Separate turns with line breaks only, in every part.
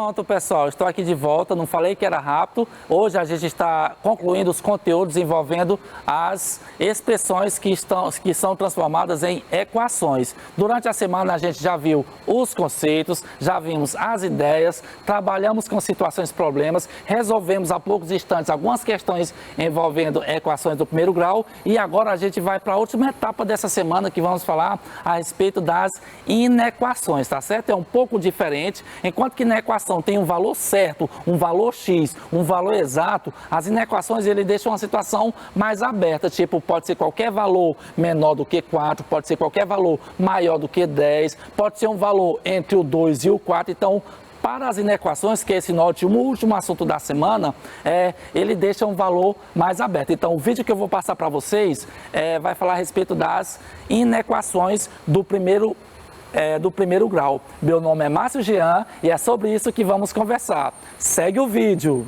Pronto, pessoal, estou aqui de volta. Não falei que era rápido. Hoje a gente está concluindo os conteúdos envolvendo as expressões que são transformadas em equações. Durante a semana a gente já viu os conceitos, já vimos as ideias, trabalhamos com situações e problemas, resolvemos há poucos instantes algumas questões envolvendo equações do primeiro grau e agora a gente vai para a última etapa dessa semana que vamos falar a respeito das inequações, tá certo? É um pouco diferente. Enquanto que na equação tem um valor certo, um valor X, um valor exato, as inequações ele deixam uma situação mais aberta, tipo, pode ser qualquer valor menor do que 4, pode ser qualquer valor maior do que 10, pode ser um valor entre o 2 e o 4, então, para as inequações, que é esse nosso último assunto da semana, ele deixa um valor mais aberto. Então, o vídeo que eu vou passar para vocês vai falar a respeito das inequações do primeiro grau. Meu nome é Márcio Jean e é sobre isso que vamos conversar. Segue o vídeo!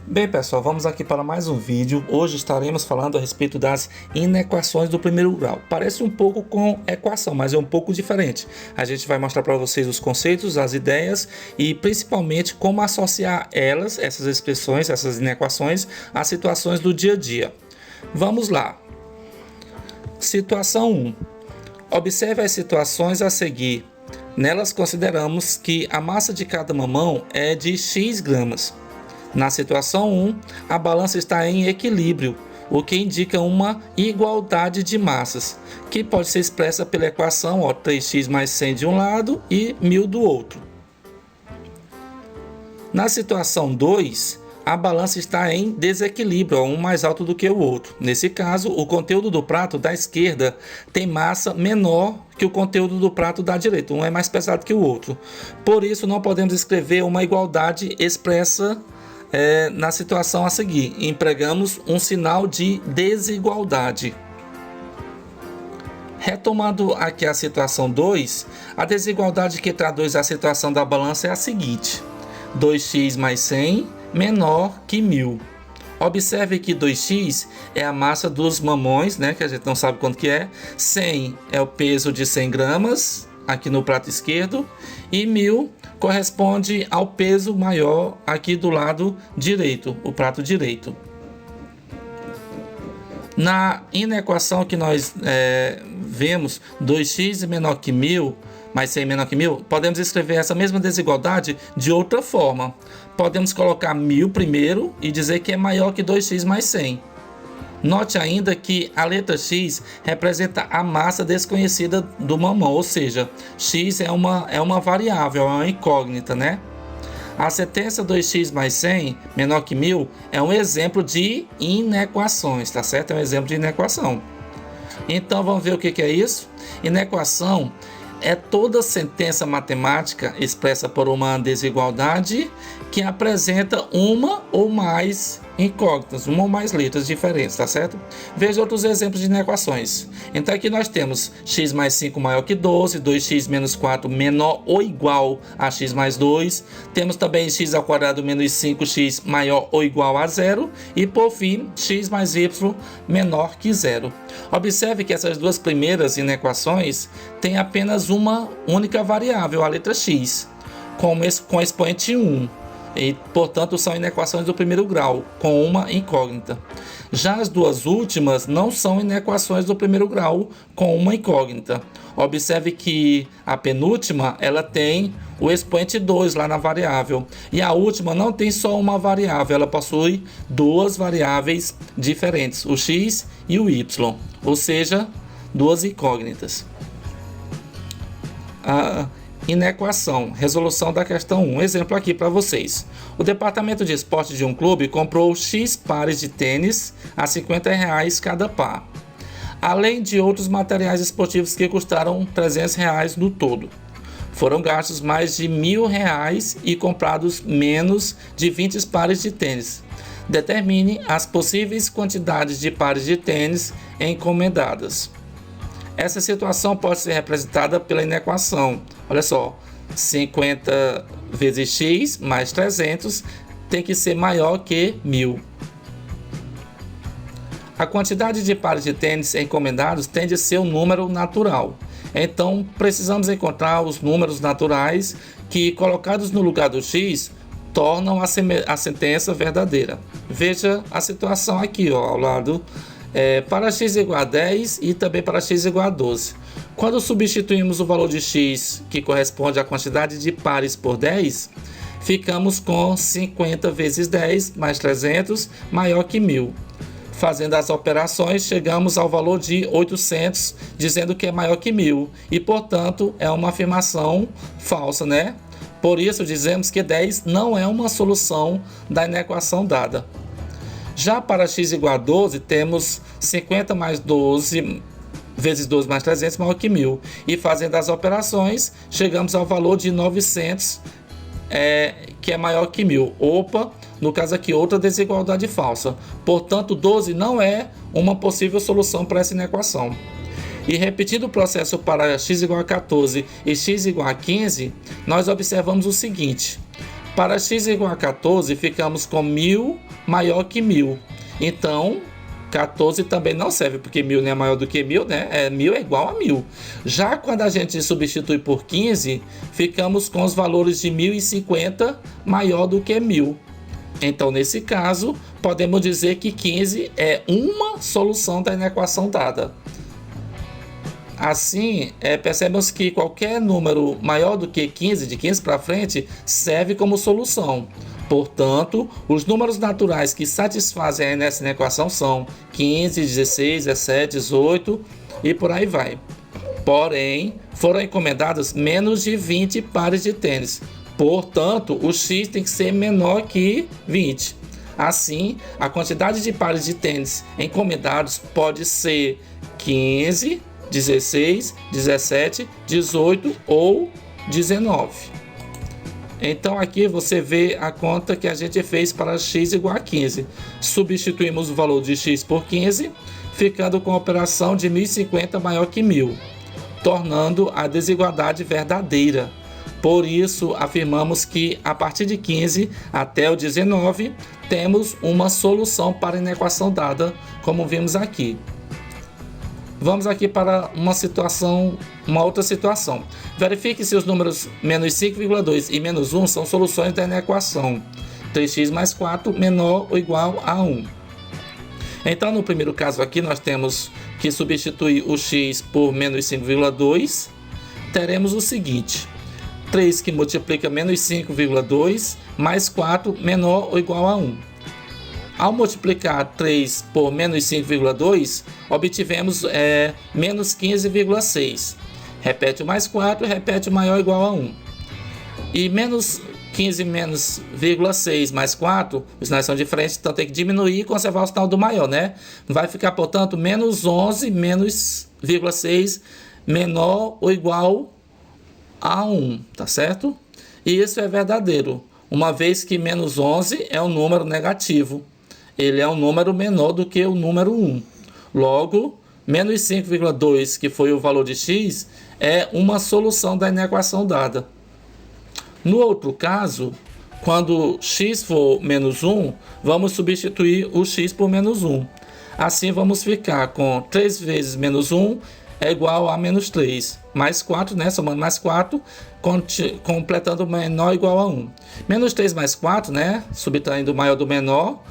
Bem, pessoal, vamos aqui para mais um vídeo. Hoje estaremos falando a respeito das inequações do primeiro grau. Parece um pouco com equação, mas é um pouco diferente. A gente vai mostrar para vocês os conceitos, as ideias e principalmente como associar elas, essas expressões, essas inequações, às situações do dia a dia. Vamos lá. Situação 1. Observe as situações a seguir. Nelas consideramos que a massa de cada mamão é de X gramas. Na situação 1, a balança está em equilíbrio, o que indica uma igualdade de massas, que pode ser expressa pela equação 3x mais 100 de um lado e 1000 do outro. Na situação 2, a balança está em desequilíbrio, um mais alto do que o outro. Nesse caso, o conteúdo do prato da esquerda tem massa menor que o conteúdo do prato da direita. Um é mais pesado que o outro. Por isso, não podemos escrever uma igualdade expressa na situação a seguir. Empregamos um sinal de desigualdade. Retomando aqui a situação 2, a desigualdade que traduz a situação da balança é a seguinte: 2x mais 100 menor que 1000. Observe que 2x é a massa dos mamões, né, que a gente não sabe quanto que é. 100 é o peso de 100 gramas, aqui no prato esquerdo. E 1000 corresponde ao peso maior aqui do lado direito, o prato direito. Na inequação que nós vemos, 2x menor que 1000, mais 100 menor que 1000, podemos escrever essa mesma desigualdade de outra forma. Podemos colocar 1000 primeiro e dizer que é maior que 2x mais 100. Note ainda que a letra X representa a massa desconhecida do mamão, ou seja, X é uma variável, é uma incógnita, né? A sentença 2x mais 100 menor que 1000 é um exemplo de inequações, tá certo? É um exemplo de inequação. Então vamos ver o que é isso? Inequação é toda sentença matemática expressa por uma desigualdade que apresenta uma ou mais incógnitas, uma ou mais letras diferentes, tá certo? Veja outros exemplos de inequações. Então aqui nós temos x mais 5 maior que 12, 2x menos 4 menor ou igual a x mais 2. Temos também x ao quadrado menos 5x maior ou igual a 0. E por fim, x mais y menor que 0. Observe que essas duas primeiras inequações têm apenas uma única variável, a letra x, com expoente 1. E, portanto, são inequações do primeiro grau, com uma incógnita. Já as duas últimas não são inequações do primeiro grau, com uma incógnita. Observe que a penúltima ela tem o expoente 2 lá na variável. E a última não tem só uma variável, ela possui duas variáveis diferentes, o x e o y. Ou seja, duas incógnitas. Inequação, resolução da questão 1. Exemplo aqui para vocês. O departamento de esporte de um clube comprou X pares de tênis a R$50 cada par, além de outros materiais esportivos que custaram R$300 no todo. Foram gastos mais de R$1.000 e comprados menos de 20 pares de tênis. Determine as possíveis quantidades de pares de tênis encomendadas. Essa situação pode ser representada pela inequação. Olha só, 50 vezes x mais 300 tem que ser maior que 1000. A quantidade de pares de tênis encomendados tende a ser um número natural. Então, precisamos encontrar os números naturais que, colocados no lugar do x, tornam a sentença verdadeira. Veja a situação aqui, ó, ao lado. Para x igual a 10 e também para x igual a 12. Quando substituímos o valor de x, que corresponde à quantidade de pares por 10, ficamos com 50 vezes 10 mais 300 maior que 1000. Fazendo as operações, chegamos ao valor de 800, dizendo que é maior que 1000. E, portanto, é uma afirmação falsa, né? Por isso, dizemos que 10 não é uma solução da inequação dada. Já para x igual a 12, temos 50 mais 12 vezes 12 mais 300 maior que 1000. E fazendo as operações, chegamos ao valor de 900, que é maior que 1000. Opa, no caso aqui, outra desigualdade falsa. Portanto, 12 não é uma possível solução para essa inequação. E repetindo o processo para x igual a 14 e x igual a 15, nós observamos o seguinte. Para x igual a 14, ficamos com 1000 maior que 1000. Então, 14 também não serve, porque 1000 não é maior do que 1000, né? 1000 é igual a 1000. Já quando a gente substitui por 15, ficamos com os valores de 1050 maior do que 1000. Então, nesse caso, podemos dizer que 15 é uma solução da inequação dada. Assim, percebemos que qualquer número maior do que 15, de 15 para frente, serve como solução. Portanto, os números naturais que satisfazem nessa inequação são 15, 16, 17, 18 e por aí vai. Porém, foram encomendados menos de 20 pares de tênis. Portanto, o x tem que ser menor que 20. Assim, a quantidade de pares de tênis encomendados pode ser 15, 16, 17, 18 ou 19. Então aqui você vê a conta que a gente fez para x igual a 15. Substituímos o valor de x por 15, ficando com a operação de 1050 maior que 1000, tornando a desigualdade verdadeira. Por isso, afirmamos que a partir de 15 até o 19, temos uma solução para a inequação dada, como vimos aqui. Vamos aqui para uma outra situação. Verifique se os números menos 5,2 e menos 1 são soluções da inequação 3x mais 4 menor ou igual a 1. Então, no primeiro caso aqui, nós temos que substituir o x por menos 5,2. Teremos o seguinte: 3 que multiplica menos 5,2 mais 4 menor ou igual a 1. Ao multiplicar 3 por menos 5,2, obtivemos menos 15,6. Repete o mais 4, repete o maior ou igual a 1. E menos 15 menos 0,6 mais 4, os sinais são diferentes, então tem que diminuir e conservar o sinal do maior, né? Vai ficar, portanto, menos 11 menos 0,6 menor ou igual a 1, tá certo? E isso é verdadeiro, uma vez que menos 11 é um número negativo. Ele é um número menor do que o número 1. Logo, menos 5,2, que foi o valor de x, é uma solução da inequação dada. No outro caso, quando x for menos 1, vamos substituir o x por menos 1. Assim, vamos ficar com 3 vezes menos 1 é igual a menos 3. Mais 4, né? Somando mais 4, completando o menor igual a 1. Menos 3 mais 4, né? Subtraindo o maior do menor.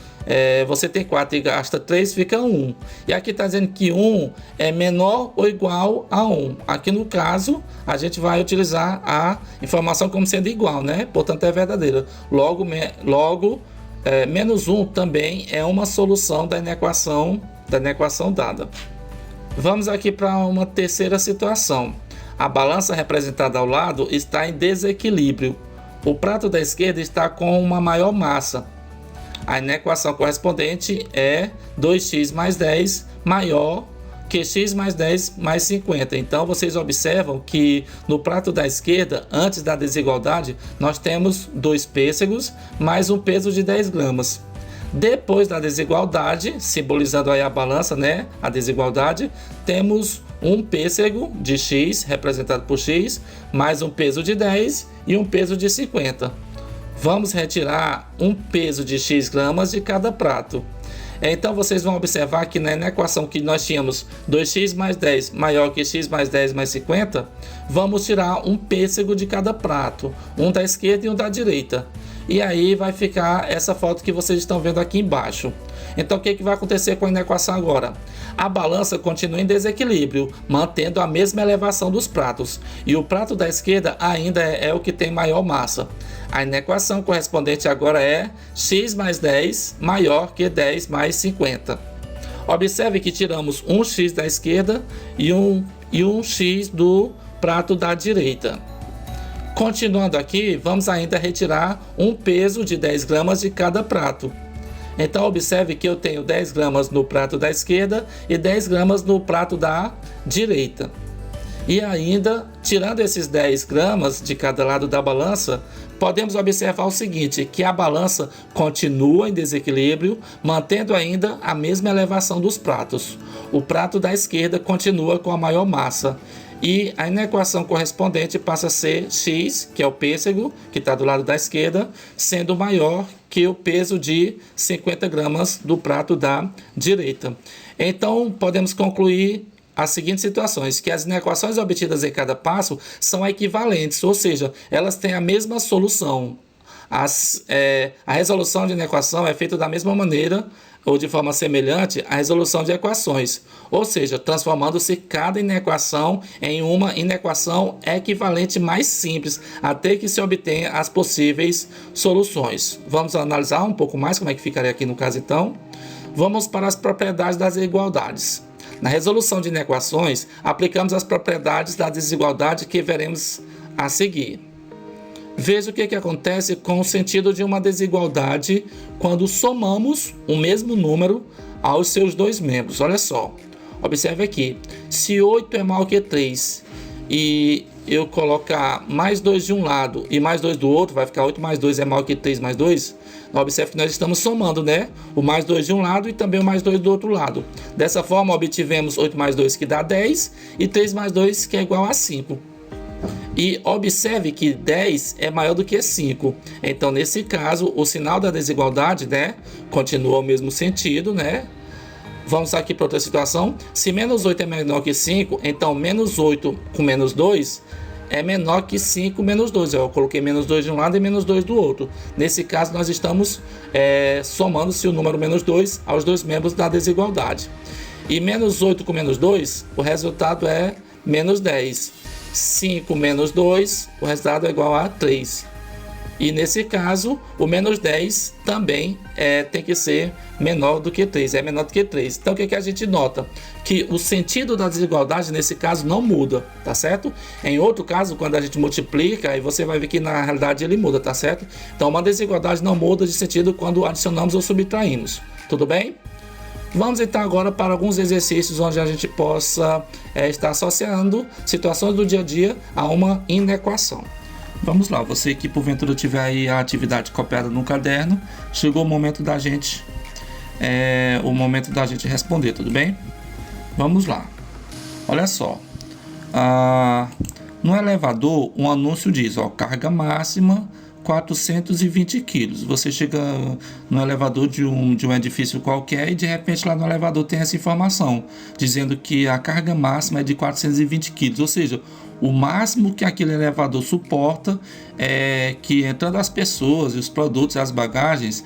Você tem 4 e gasta 3, fica 1. E aqui está dizendo que 1 é menor ou igual a 1. Aqui no caso, a gente vai utilizar a informação como sendo igual, né? Portanto, é verdadeira. Logo, menos 1 também é uma solução da inequação dada. Vamos aqui para uma terceira situação. A balança representada ao lado está em desequilíbrio. O prato da esquerda está com uma maior massa. A inequação correspondente é 2x mais 10 maior que x mais 10 mais 50. Então, vocês observam que no prato da esquerda, antes da desigualdade, nós temos 2 pêssegos mais um peso de 10 gramas. Depois da desigualdade, simbolizando aí a balança, né? A desigualdade, temos um pêssego de x, representado por x, mais um peso de 10 e um peso de 50. Vamos retirar um peso de x gramas de cada prato. Então vocês vão observar que na equação que nós tínhamos 2x mais 10 maior que x mais 10 mais 50, vamos tirar um pêssego de cada prato, um da esquerda e um da direita. E aí vai ficar essa foto que vocês estão vendo aqui embaixo. Então o que vai acontecer com a equação agora? A balança continua em desequilíbrio, mantendo a mesma elevação dos pratos. E o prato da esquerda ainda é o que tem maior massa. A equação correspondente agora é x mais 10 maior que 10 mais 50. Observe que tiramos um x da esquerda e um x do prato da direita. Continuando aqui, vamos ainda retirar um peso de 10 gramas de cada prato. Então observe que eu tenho 10 gramas no prato da esquerda e 10 gramas no prato da direita. E ainda, tirando esses 10 gramas de cada lado da balança, podemos observar o seguinte, que a balança continua em desequilíbrio, mantendo ainda a mesma elevação dos pratos. O prato da esquerda continua com a maior massa. E a equação correspondente passa a ser x, que é o pêssego, que está do lado da esquerda, sendo maior que o peso de 50 gramas do prato da direita. Então, podemos concluir as seguintes situações, que as equações obtidas em cada passo são equivalentes, ou seja, elas têm a mesma solução. A resolução de uma equação é feita da mesma maneira ou de forma semelhante à resolução de equações, ou seja, transformando-se cada inequação em uma inequação equivalente mais simples, até que se obtenha as possíveis soluções. Vamos analisar um pouco mais como é que ficaria aqui no caso então. Vamos para as propriedades das desigualdades. Na resolução de inequações, aplicamos as propriedades da desigualdade que veremos a seguir. Veja o que acontece com o sentido de uma desigualdade quando somamos o mesmo número aos seus dois membros. Olha só, observe aqui, se 8 é maior que 3 e eu colocar mais 2 de um lado e mais 2 do outro, vai ficar 8 mais 2 é maior que 3 mais 2. Observe que nós estamos somando, né? O mais 2 de um lado e também o mais 2 do outro lado. Dessa forma, obtivemos 8 mais 2 que dá 10 e 3 mais 2 que é igual a 5. E observe que 10 é maior do que 5. Então, nesse caso, o sinal da desigualdade, né, continua o mesmo sentido, né? Vamos aqui para outra situação. Se menos 8 é menor que 5, então menos 8 com menos 2 é menor que 5 menos 2. Eu coloquei menos 2 de um lado e menos 2 do outro. Nesse caso, nós estamos somando-se o número menos 2 aos dois membros da desigualdade. E menos 8 com menos 2, o resultado é menos 10. 5 menos 2, o resultado é igual a 3. E nesse caso, o menos 10 também tem que ser menor do que 3, é menor do que 3. Então o que a gente nota? Que o sentido da desigualdade nesse caso não muda, tá certo? Em outro caso, quando a gente multiplica, aí você vai ver que na realidade ele muda, tá certo? Então uma desigualdade não muda de sentido quando adicionamos ou subtraímos, tudo bem? Vamos então agora para alguns exercícios onde a gente possa estar associando situações do dia a dia a uma inequação. Vamos lá, você que porventura tiver aí a atividade copiada no caderno, chegou o momento da gente responder, tudo bem? Vamos lá. Olha só, no elevador um anúncio diz, carga máxima 420 quilos. Você chega no elevador de um edifício qualquer e de repente lá no elevador tem essa informação, dizendo que a carga máxima é de 420 quilos, ou seja, o máximo que aquele elevador suporta é que entrando as pessoas e os produtos e as bagagens,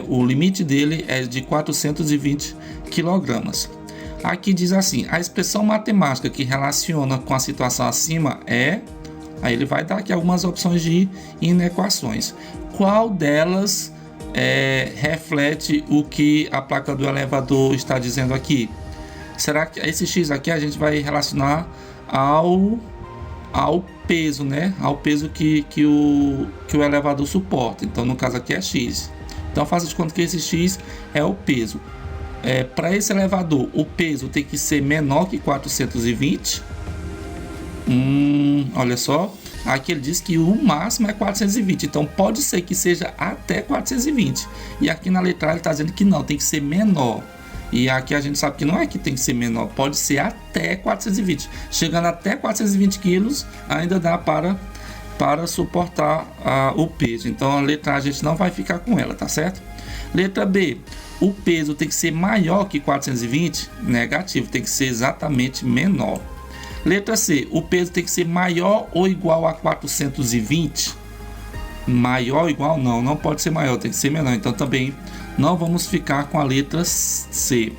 o limite dele é de 420 quilogramas. Aqui diz assim, a expressão matemática que relaciona com a situação acima é... Aí ele vai dar aqui algumas opções de inequações. Qual delas reflete o que a placa do elevador está dizendo aqui? Será que esse x aqui a gente vai relacionar ao peso, né? Ao peso que o elevador suporta. Então, no caso aqui é x. Então, faça de conta que esse x é o peso. Para esse elevador, o peso tem que ser menor que 420. Olha só, aqui ele diz que o máximo é 420, então pode ser que seja até 420. E aqui na letra ele está dizendo que não, tem que ser menor. E aqui a gente sabe que não é que tem que ser menor, pode ser até 420. Chegando até 420 quilos, ainda dá para para suportar o peso. Então a letra A a gente não vai ficar com ela, tá certo? Letra B, o peso tem que ser maior que 420? Negativo, tem que ser exatamente menor. Letra C, o peso tem que ser maior ou igual a 420? Maior ou igual? Não pode ser maior, tem que ser menor. Então também não vamos ficar com a letra C.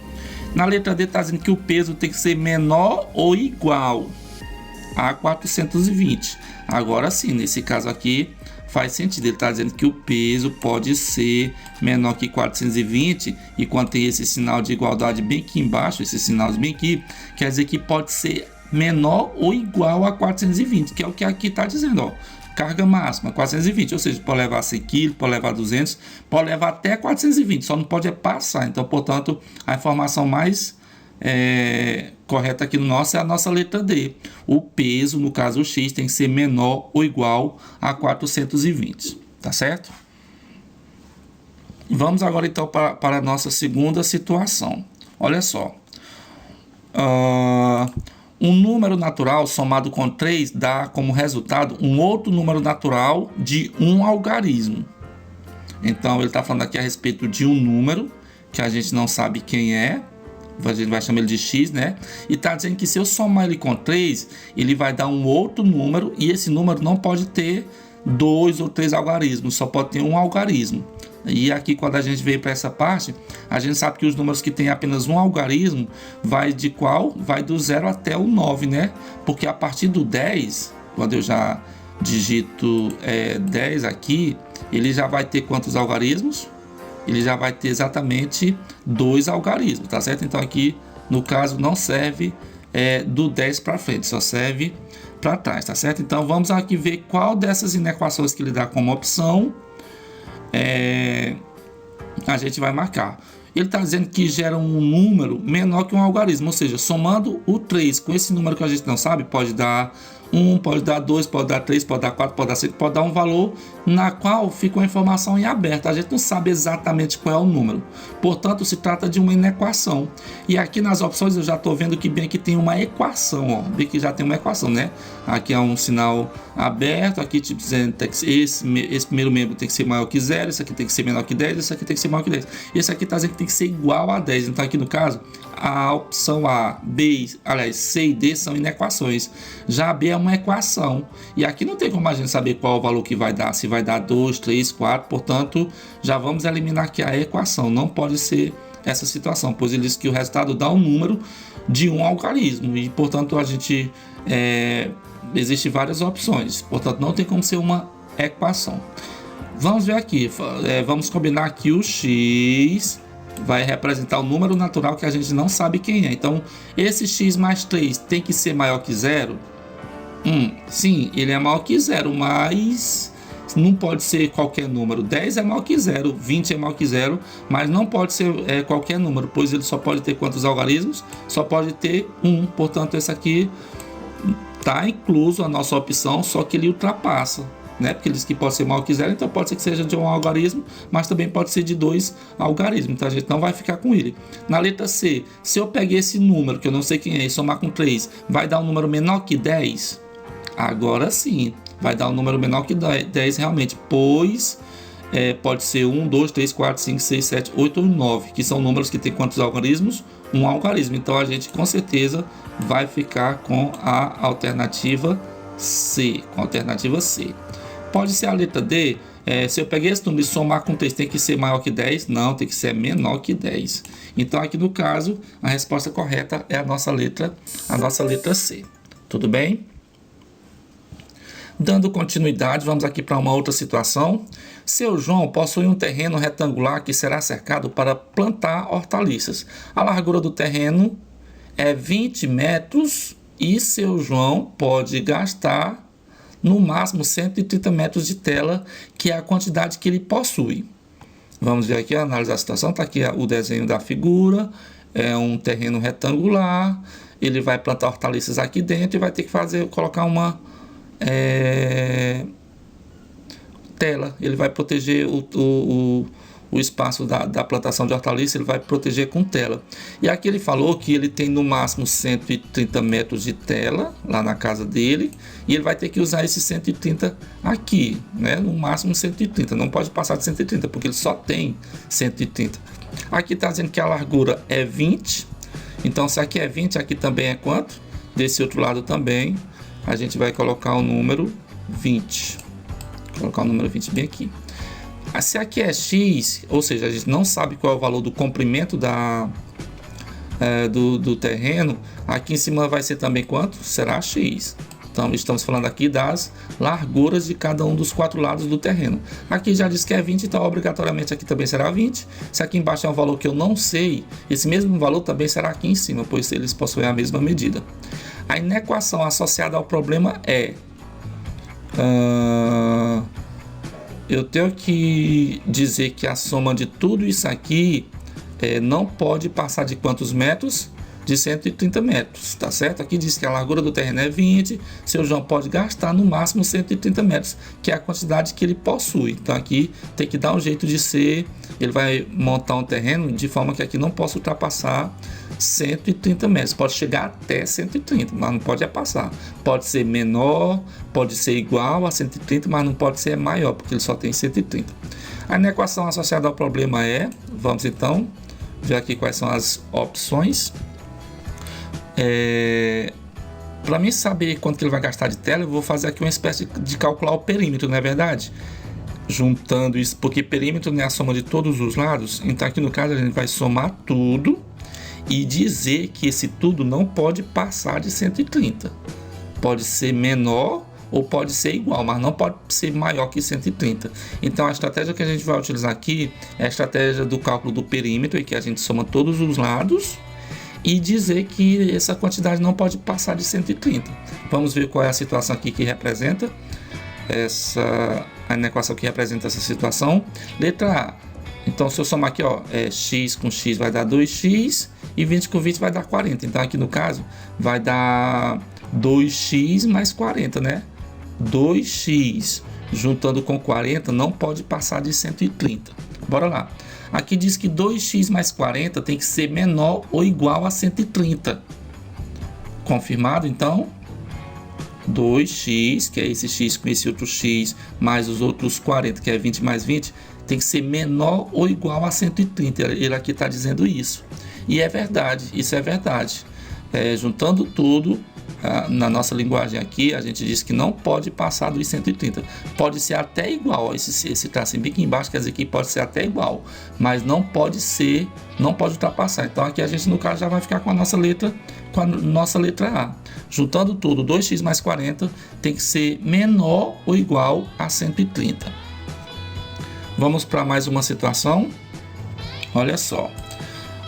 Na letra D está dizendo que o peso tem que ser menor ou igual a 420. Agora sim, nesse caso aqui faz sentido. Ele está dizendo que o peso pode ser menor que 420, e quando tem esse sinal de igualdade bem aqui embaixo, esse sinal bem aqui, quer dizer que pode ser menor ou igual a 420, que é o que aqui está dizendo, ó. Carga máxima 420, ou seja, pode levar 100 kg, pode levar 200, pode levar até 420, só não pode passar. Então, portanto, a informação mais correta aqui no nosso é a nossa letra D. O peso, no caso o X, tem que ser menor ou igual a 420, tá certo? Vamos agora então para a nossa segunda situação. Olha só. Um número natural somado com 3 dá como resultado um outro número natural de um algarismo. Então ele está falando aqui a respeito de um número que a gente não sabe quem é, a gente vai chamar ele de X, né? E está dizendo que se eu somar ele com 3, ele vai dar um outro número, e esse número não pode ter 2 ou 3 algarismos, só pode ter um algarismo. E aqui, quando a gente veio para essa parte, a gente sabe que os números que tem apenas um algarismo vai de qual? Vai do 0 até o 9, né? Porque a partir do 10, quando eu já digito 10 aqui, ele já vai ter quantos algarismos? Ele já vai ter exatamente 2 algarismos, tá certo? Então aqui, no caso, não serve do 10 para frente, só serve para trás, tá certo? Então vamos aqui ver qual dessas inequações que ele dá como opção a gente vai marcar. Ele está dizendo que gera um número menor que um algarismo, ou seja, somando o 3 com esse número que a gente não sabe, pode dar 1, pode dar 2, pode dar 3, pode dar 4, pode dar 5, pode dar um valor na qual fica uma informação em aberto. A gente não sabe exatamente qual é o número. Portanto, se trata de uma inequação. E aqui nas opções eu já estou vendo que bem que tem uma equação, ó. Bem que já tem uma equação, né? Aqui é um sinal aberto, aqui tipo dizendo que esse primeiro membro tem que ser maior que 0, esse aqui tem que ser menor que 10, esse aqui tem que ser maior que 10. Esse aqui está dizendo que tem que ser igual a 10. Então aqui no caso, a opção A, B, aliás, C e D são inequações. Já a B é uma equação. E aqui não tem como a gente saber qual o valor que vai dar, se vai dar 2, 3, 4. Portanto, já vamos eliminar aqui a equação. Não pode ser essa situação, pois ele diz que o resultado dá um número de um algarismo. E, portanto, a gente existe várias opções. Portanto, não tem como ser uma equação. Vamos ver aqui. Vamos combinar que o X vai representar o número natural que a gente não sabe quem é. Então, esse x mais 3 tem que ser maior que 0? Sim, ele é maior que 0, mas não pode ser qualquer número. 10 é maior que 0, 20 é maior que 0, mas não pode ser qualquer número, pois ele só pode ter quantos algarismos? Só pode ter 1. Portanto, esse aqui está incluso a nossa opção, só que ele ultrapassa, né? Porque ele diz que pode ser maior que 0, então pode ser que seja de um algarismo, mas também pode ser de 2 algarismos, então a gente não vai ficar com ele. Na letra C, se eu peguei esse número, que eu não sei quem é, e somar com 3, vai dar um número menor que 10? Agora sim, vai dar um número menor que 10 realmente, pois pode ser 1, 2, 3, 4, 5, 6, 7, 8 ou 9, que são números que tem quantos algarismos? Um algarismo. Então a gente com certeza vai ficar com a alternativa C, Pode ser a letra D. Se eu peguei esse número e somar com 3, tem que ser maior que 10? Não, tem que ser menor que 10. Então aqui no caso, a resposta correta é a nossa letra C. Tudo bem? Dando continuidade, vamos aqui para uma outra situação. Seu João possui um terreno retangular que será cercado para plantar hortaliças. A largura do terreno é 20 metros e seu João pode gastar no máximo 130 metros de tela, que é a quantidade que ele possui. Vamos ver aqui, analisar a situação. Está aqui o desenho da figura. É um terreno retangular. Ele vai plantar hortaliças aqui dentro e vai ter que colocar uma tela. Ele vai proteger o espaço da plantação de hortaliça, ele vai proteger com tela. E aqui ele falou que ele tem no máximo 130 metros de tela lá na casa dele, e ele vai ter que usar esses 130 aqui, né? No máximo 130, não pode passar de 130, porque ele só tem 130. Aqui está dizendo que a largura é 20, então se aqui é 20, aqui também é quanto? Desse outro lado também, a gente vai colocar o número 20. Vou colocar o número 20 bem aqui. Se aqui é X, ou seja, a gente não sabe qual é o valor do comprimento do terreno, aqui em cima vai ser também quanto? Será X. Então estamos falando aqui das larguras de cada um dos 4 lados do terreno. Aqui já diz que é 20, então obrigatoriamente aqui também será 20. Se aqui embaixo é um valor que eu não sei, esse mesmo valor também será aqui em cima, pois eles possuem a mesma medida. A inequação associada ao problema é... eu tenho que dizer que a soma de tudo isso aqui não pode passar de quantos metros? De 130 metros, tá certo? Aqui diz que a largura do terreno é 20, seu João pode gastar no máximo 130 metros, que é a quantidade que ele possui. Então aqui tem que dar um jeito de ser, ele vai montar um terreno de forma que aqui não possa ultrapassar 130 metros, pode chegar até 130, mas não pode passar. Pode ser menor, pode ser igual a 130, mas não pode ser maior, porque ele só tem 130. A inequação associada ao problema é, vamos então ver aqui quais são as opções. Para mim saber quanto que ele vai gastar de tela, eu vou fazer aqui uma espécie de calcular o perímetro, não é verdade? Juntando isso, porque perímetro é a soma de todos os lados, então aqui no caso a gente vai somar tudo e dizer que esse tudo não pode passar de 130. Pode ser menor ou pode ser igual, mas não pode ser maior que 130. Então a estratégia que a gente vai utilizar aqui é a estratégia do cálculo do perímetro, em que a gente soma todos os lados e dizer que essa quantidade não pode passar de 130. Vamos ver qual é a situação aqui que representa a inequação que representa essa situação. Letra A. Então se eu somar aqui, x com x vai dar 2x e 20 com 20 vai dar 40. Então aqui no caso vai dar 2x mais 40, né? 2x juntando com 40 não pode passar de 130. Bora lá. Aqui diz que 2x mais 40 tem que ser menor ou igual a 130. Confirmado, então? 2x, que é esse x com esse outro x, mais os outros 40, que é 20 mais 20, tem que ser menor ou igual a 130. Ele aqui está dizendo isso. E é verdade, isso é verdade. Juntando tudo, na nossa linguagem aqui, a gente diz que não pode passar dos 130. Pode ser até igual. Esse tracinho bem aqui embaixo quer dizer que pode ser até igual, mas não pode ser, não pode ultrapassar. Então aqui a gente no caso já vai ficar com a nossa letra A. Juntando tudo, 2x mais 40 tem que ser menor ou igual a 130. Vamos para mais uma situação. Olha só.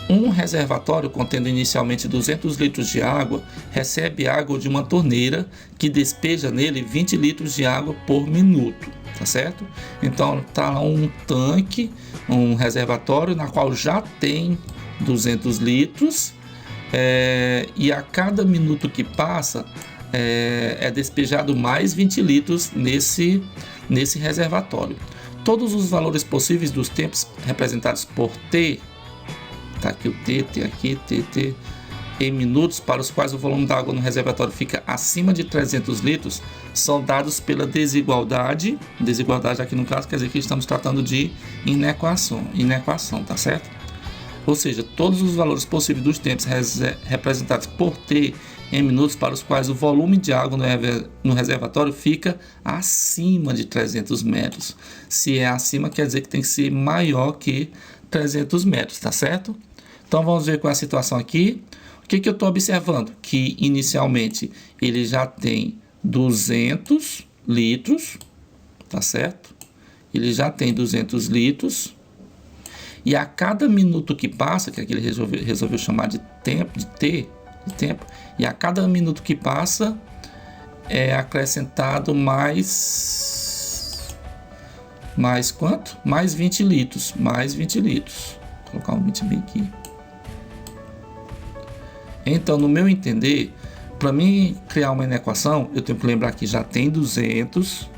Um reservatório contendo inicialmente 200 litros de água recebe água de uma torneira que despeja nele 20 litros de água por minuto, tá certo? Então tá lá um tanque, um reservatório na qual já tem 200 litros e a cada minuto que passa é despejado mais 20 litros nesse reservatório. Todos os valores possíveis dos tempos representados por T, tá aqui o T, T em minutos, para os quais o volume da água no reservatório fica acima de 300 litros, são dados pela desigualdade aqui no caso quer dizer que estamos tratando de inequação, tá certo? Ou seja, todos os valores possíveis dos tempos representados por T em minutos, para os quais o volume de água no reservatório fica acima de 300 metros. Se é acima, quer dizer que tem que ser maior que 300 metros, tá certo? Então vamos ver com a situação aqui. O que eu estou observando? Que inicialmente ele já tem 200 litros, tá certo? Ele já tem 200 litros. E a cada minuto que passa, que aqui ele resolveu chamar de tempo, de tempo, e a cada minuto que passa é acrescentado mais quanto? Mais 20 litros, vou colocar um 20 bem aqui. Então, no meu entender, para mim criar uma inequação, eu tenho que lembrar que já tem 200,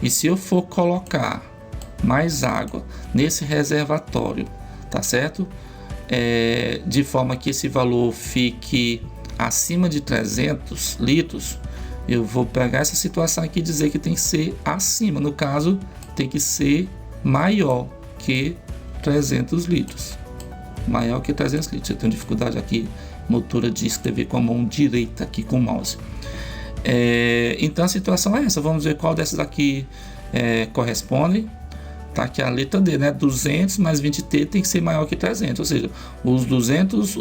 e se eu for colocar mais água nesse reservatório, tá certo? De forma que esse valor fique acima de 300 litros, eu vou pegar essa situação aqui e dizer que tem que ser acima, no caso tem que ser maior que 300 litros, maior que 300 litros. Eu tenho dificuldade aqui motora de escrever com a mão direita aqui com o mouse. Então a situação é essa. Vamos ver qual dessas aqui corresponde. Tá aqui a letra D, né? 200 mais 20T tem que ser maior que 300, ou seja, os 200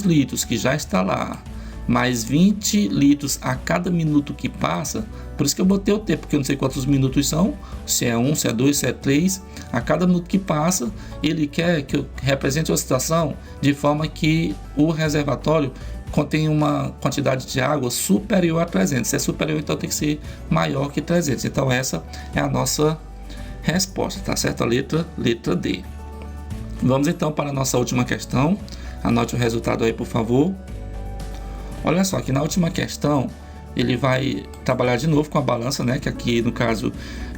litros que já está lá, mais 20 litros a cada minuto que passa, por isso que eu botei o T, porque eu não sei quantos minutos são, se é 1, se é 2, se é 3, a cada minuto que passa, ele quer que eu represente uma situação de forma que o reservatório contém uma quantidade de água superior a 300. Se é superior, então tem que ser maior que 300. Então essa é a nossa resposta, tá certo? A letra D. Vamos então para a nossa última questão. Anote o resultado aí, por favor. Olha só, aqui na última questão, ele vai trabalhar de novo com a balança, né? Que aqui, no caso,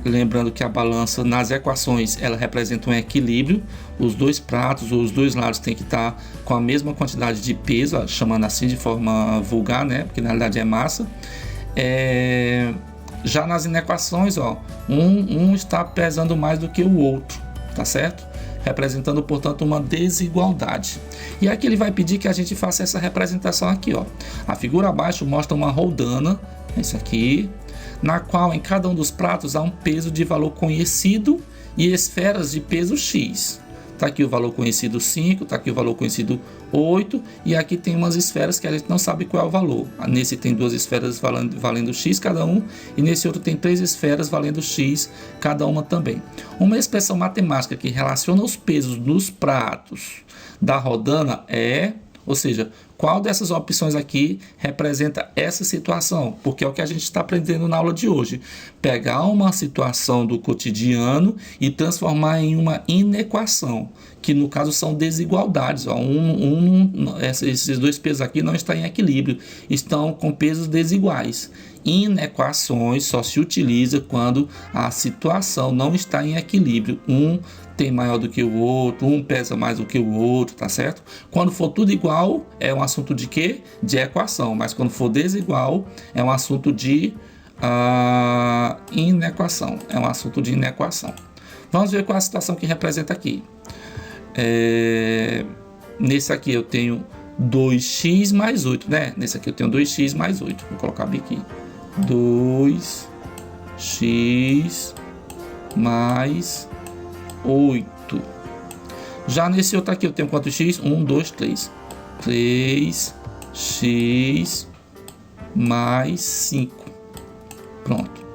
lembrando que a balança nas equações, ela representa um equilíbrio. Os dois pratos ou os dois lados tem que estar com a mesma quantidade de peso, ó, chamando assim de forma vulgar, né? Porque na realidade é massa. Já nas inequações, ó, um está pesando mais do que o outro, tá certo? Representando, portanto, uma desigualdade. E aqui ele vai pedir que a gente faça essa representação aqui, ó. A figura abaixo mostra uma roldana, isso aqui, na qual em cada um dos pratos há um peso de valor conhecido e esferas de peso X. Tá aqui o valor conhecido 5, tá aqui o valor conhecido 8, e aqui tem umas esferas que a gente não sabe qual é o valor. Nesse tem 2 esferas valendo X cada um, e nesse outro tem 3 esferas valendo X cada uma também. Uma expressão matemática que relaciona os pesos dos pratos da rodana ou seja, qual dessas opções aqui representa essa situação? Porque é o que a gente está aprendendo na aula de hoje. Pegar uma situação do cotidiano e transformar em uma inequação, que no caso são desigualdades. Ó. Esses dois pesos aqui não estão em equilíbrio, estão com pesos desiguais. Inequações só se utiliza quando a situação não está em equilíbrio. Um tem maior do que o outro, um pesa mais do que o outro, tá certo? Quando for tudo igual, é um assunto de quê? De equação, mas quando for desigual, é um assunto de inequação, é um assunto de inequação. Vamos ver qual é a situação que representa aqui. Nesse aqui eu tenho 2x mais 8, né? Nesse aqui eu tenho 2x mais 8, vou colocar bem aqui. 2x mais 8. Já nesse outro aqui eu tenho quanto x? 1, 2, 3. 3x mais 5. Pronto.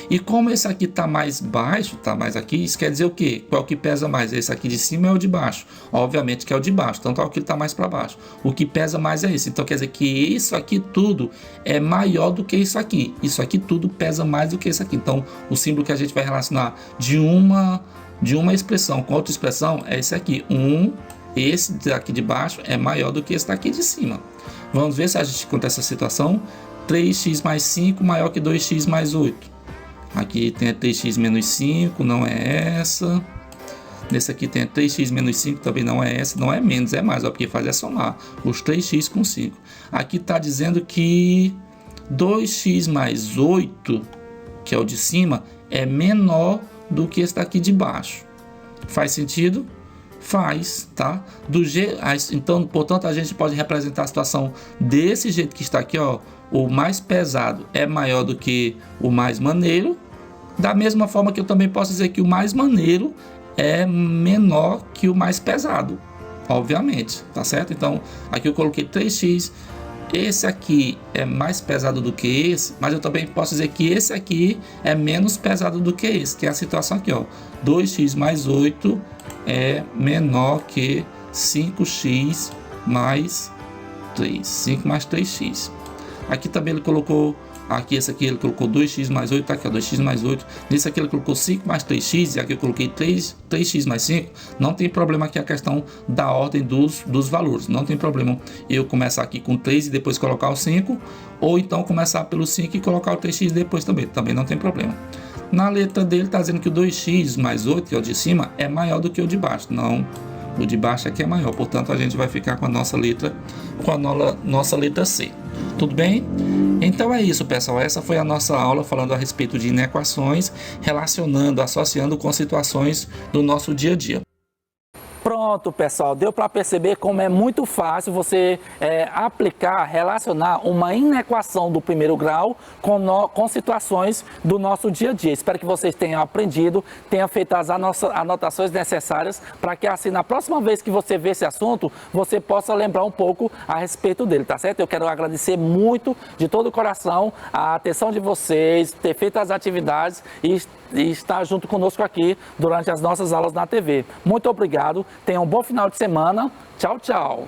E como esse aqui está mais baixo, está mais aqui, isso quer dizer o quê? Qual que pesa mais? Esse aqui de cima é o de baixo? Obviamente que é o de baixo, então tá, o que está mais para baixo. O que pesa mais é esse. Então quer dizer que isso aqui tudo é maior do que isso aqui. Isso aqui tudo pesa mais do que isso aqui. Então o símbolo que a gente vai relacionar de uma expressão com outra expressão é esse aqui. Esse daqui de baixo é maior do que esse daqui de cima. Vamos ver se a gente encontra essa situação. 3x mais 5 maior que 2x mais 8. Aqui tem a 3x menos 5, não é essa. Nesse aqui tem a 3x menos 5, também não é essa. Não é menos, é mais, ó, porque faz é somar os 3x com 5. Aqui está dizendo que 2x mais 8, que é o de cima, é menor do que esse daqui de baixo. Faz sentido? Faz, tá? Então, portanto, a gente pode representar a situação desse jeito que está aqui, ó. O mais pesado é maior do que o mais maneiro. Da mesma forma que eu também posso dizer que o mais maneiro é menor que o mais pesado, obviamente, tá certo? Então, aqui eu coloquei 3x. Esse aqui é mais pesado do que esse, mas eu também posso dizer que esse aqui é menos pesado do que esse, que é a situação aqui, ó. 2x mais 8 é menor que 5x mais 3. 5 mais 3x. Aqui também ele colocou Aqui, esse aqui ele colocou 2x mais 8, tá aqui, ó, 2x mais 8. Nesse aqui ele colocou 5 mais 3x, e aqui eu coloquei 3x mais 5. Não tem problema aqui a questão da ordem dos valores. Não tem problema eu começar aqui com 3 e depois colocar o 5, ou então começar pelo 5 e colocar o 3x depois também não tem problema. Na letra dele está dizendo que o 2x mais 8, que é o de cima, é maior do que o de baixo. Não, o de baixo aqui é maior, portanto a gente vai ficar com a nossa letra C. Tudo bem? Então é isso, pessoal. Essa foi a nossa aula falando a respeito de inequações, relacionando, associando com situações do nosso dia a dia.
Pronto, pessoal, deu para perceber como é muito fácil você aplicar, relacionar uma inequação do primeiro grau com situações do nosso dia a dia. Espero que vocês tenham aprendido, tenham feito as anotações necessárias para que assim, na próxima vez que você ver esse assunto, você possa lembrar um pouco a respeito dele, tá certo? Eu quero agradecer muito, de todo o coração, a atenção de vocês, ter feito as atividades e estar junto conosco aqui durante as nossas aulas na TV. Muito obrigado, tenham um bom final de semana. Tchau, tchau.